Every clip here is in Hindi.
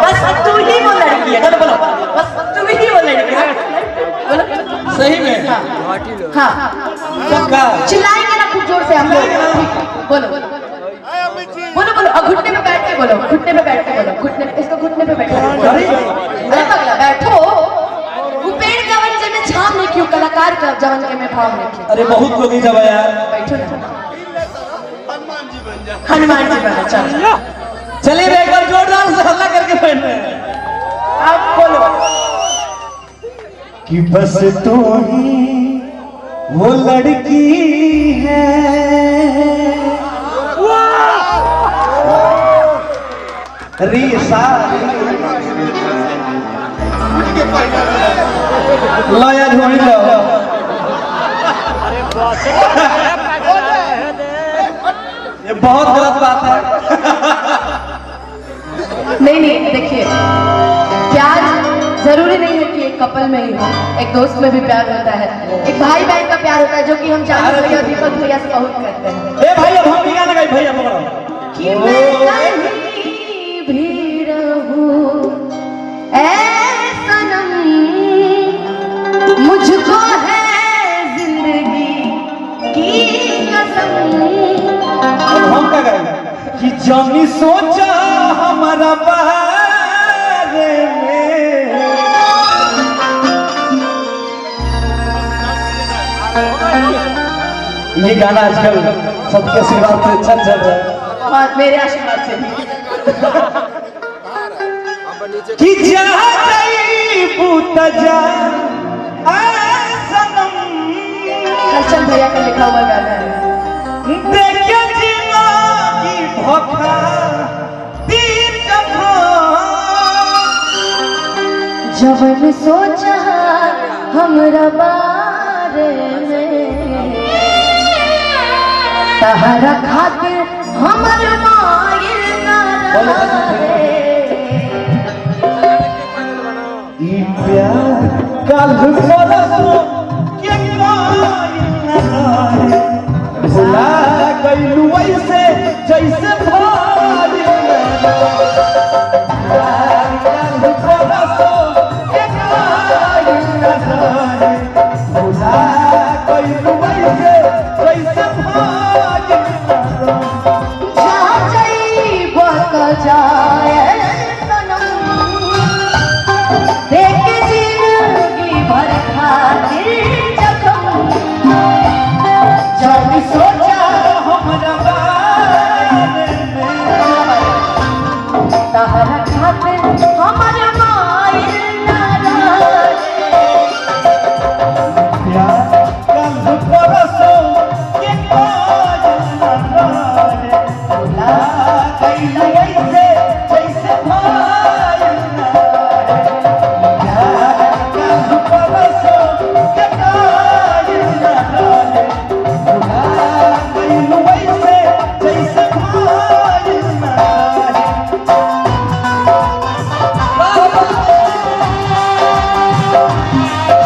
बस तू ही वो लड़की है। बोलो बस तू ही वो लड़की है। बोलो सही में। हाँ चिल्लाएंगे ना खूब जोर से हम लोग। बोलो बोलो बोलो और घुटने पे बैठ के बोलो, घुटने पे बैठ के बोलो, घुटने इसको घुटने पे बैठ के बोलो। अरे पगला बैठो, वो पेड़ का वंजे में छाम नहीं क्यों, कलाकार का जवन के में भाव नहीं। अरे बहुत लोग ही जब यार बैठो ना, हनुमान जी बना। चलो चलिए एक बार जोरदार से हल्ला करके बैठ रहे हैं। आप बोलो कि बस तू ही वो लड़की है रीसा लाया ढूंढ लो। ये बहुत गलत बात है। नहीं देखिए, प्यार जरूरी नहीं है कि एक कपल में ही हो, एक दोस्त में भी प्यार होता है, एक भाई बहन का प्यार होता है, जो कि हम चांद भैया दीपक भैया से बहुत करते हैं। ए भाई अब हम भी गाना गाई भैया पकड़ो कि मैं कहीं भी रहूं ऐ सनम, मुझको है जिंदगी की कसम। अब हम क्या गाएं कि जानी सोचा हमारा बारे में, ये गाना आजकल सबके आशीर्वाद से अच्छा चल रहा है और मेरे आशीर्वाद से भी। कि हर्षल भैया का लिखा हुआ गाना है। जब सोचा हमरा बारे में, तहरा खातिर हमर मायल ना रहे। ई प्यार कल परसों के कायल न रहे, भुला गइलू ऐसे जैसे भाई न कल परसों के कायल न रहे, भुला गइलू ऐसे जैसे भाई न जाए सनम, देख जिंदगी भर खातिर जख्म। जब सोचा हमरा बारे में, तहरा खातिर हमर मायल ना रहे। प्यार कल परसों के कायल न रहे, भुला गइलू ऐसे जैसे भाई न रहे। प्यार कल परसों के कायल न रहे, भुला गइलू ऐसे जैसे भाई न रहे।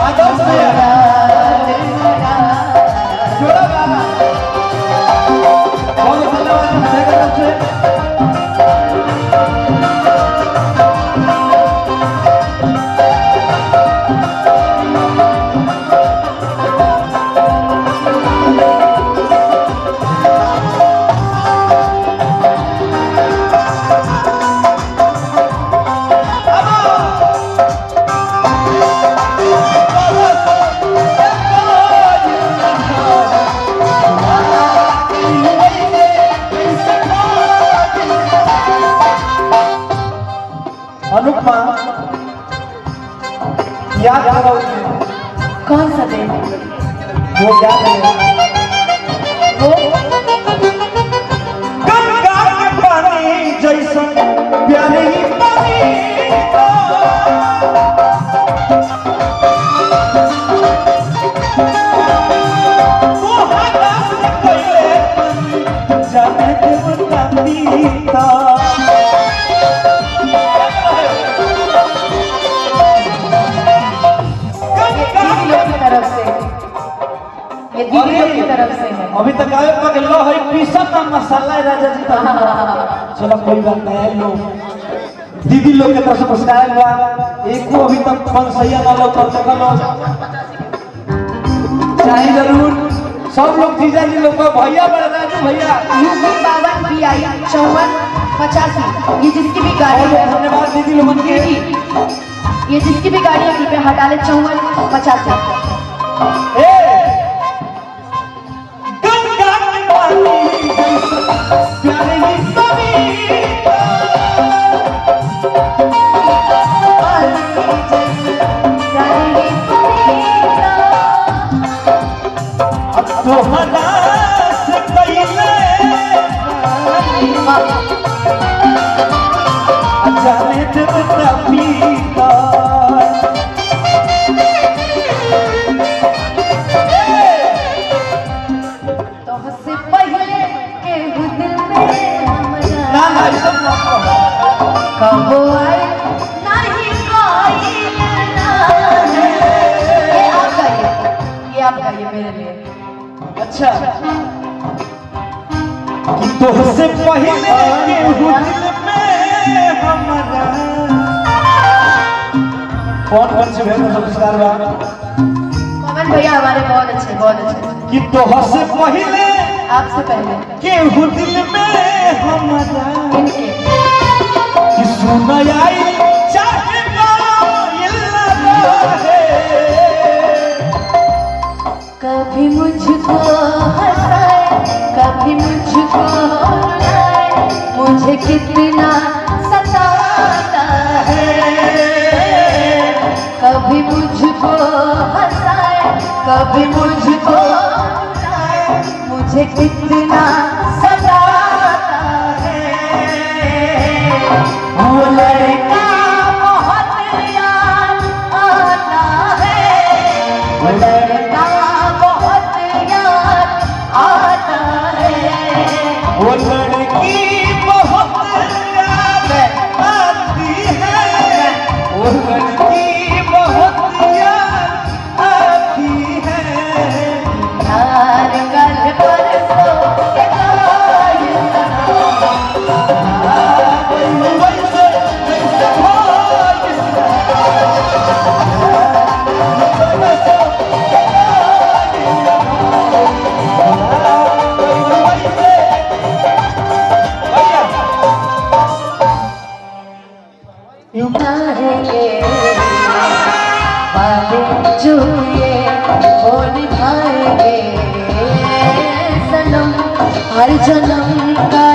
आदर्श भैया जोड़ा गाना बहुत धन्यवाद हमारे तरफ से। अनुपमा याद करो कौन सा दिन? वो याद है वो गंगा के पानी जैसा प्यारे ही पानी को, वो हरस कोइले जाने देवता पीता। ये दीदी की तरफ से है। अभी तक आए पकड़ लो है पीसा का मसाला है राजा जी। चलो कोई बात नहीं लो। दीदी लोग के तरफ से पुरस्कार बा एको अभी तक 500 ना लोग कर सकलो चाहे जरूर सब लोग जीजा जी लोग को भैया बड़ा राजू भैया यूपी 52 BI 5485 ये जिसकी भी गाड़ी है धन्यवाद दीदी लोगन के ये जिसकी भी गाड़ी है कृपया हटा ले 5485 ए गंगा के पानी प्यारे ही सभी अब तो हलास कइले जाने देवता पीता तो हंसे पहले के दिल में ना ना सब कब आए नहीं कोई लेना है ये आप गाइए मेरे लिए अच्छा कि तुझसे पहले के दिल में हमारा कौन से भेद संस्कार बा कमल भैया हमारे बहुत अच्छे कि तुझसे पहले आपसे पहले के दिल में हमारा इनके कि सुना आई चाहे है कभी मुझको हंसाए कभी मुझको रुलाए मुझे कितना सताता है कभी मुझको हंसाए कभी मुझको रुलाए मुझे कितना सताता है वो लड़का बहुत याद आता है वो लड़का बहुत याद आता है वो लड़की बहुत याद आती है वो लड़की बहुत याद आती है यार कल परसों के जो ये वो निभाएंगे सनम हर जन्म का